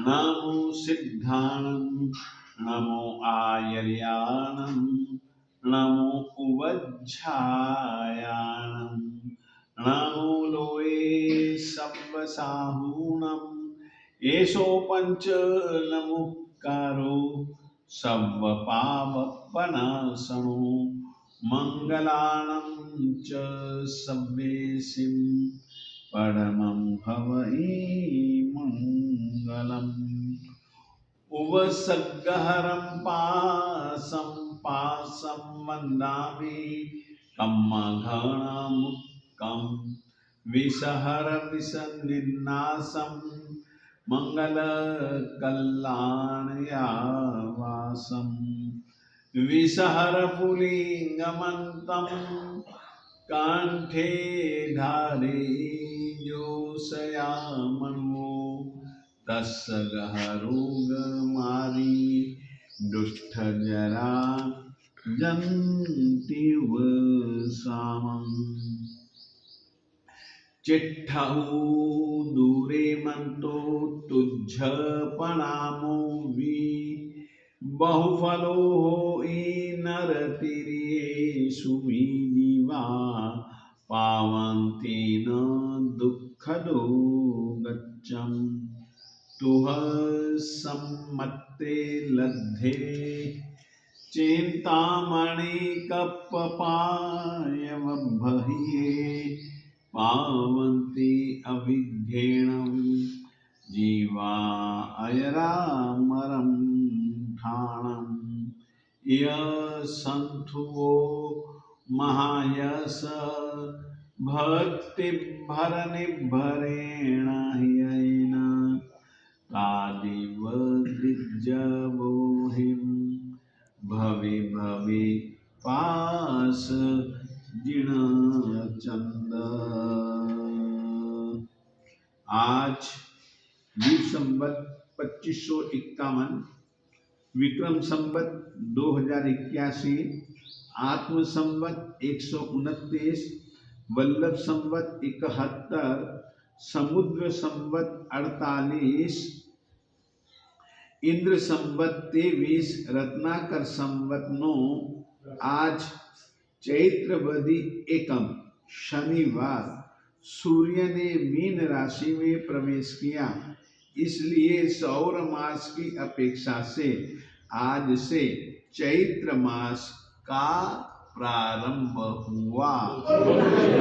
नमो सिद्धाणं नमो आयर्याणं नमो उवज्झायाणं नमो लोये सव्वसाहूणं एषो पंच नमुकारो सव्वपावपनाशनो मंगलानं च सव्वेसिं परमं हवै मंगलम् उवसर्गहरं पासं वन्दामि कम्मघनमुक्तं विषहर विषनिर्नाशं मंगलकल्याणयावासं विषहर पुलिंगमन्तं कंठे धारे योषयामनो तस्य गहरोगमारी दुष्टजरा जन्तीव सामम् चिट्ठौ दूरे मंतो तुझ पणामो वी बहुफलो होई नरतिरिये सुमी जीवा पावन्ति न दुःखदो गच्छम् तुह सम्मत्ते लद्धे चिंतामणि कप्पपायवभहिये पावन्ति अविघ्नेन जीवा अयरामरं ठाणम् यसंथुवो महायस भक्तिभरनिभरेण ह्ययेन तादिव दिज्जवोहिं भवे भवे पास जिणचंद। आज वीर संवत 2551 विक्रम संवत 2081 आत्म संवत 129 वल्लभ संवत 71 समुद्र संवत 48 इंद्र संवत 23 रत्नाकर संवत 9 आज चैत्र वदी एकम शनिवार सूर्य ने मीन राशि में प्रवेश किया, इसलिए सौर मास की अपेक्षा से आज से चैत्र मास का प्रारंभ हुआ।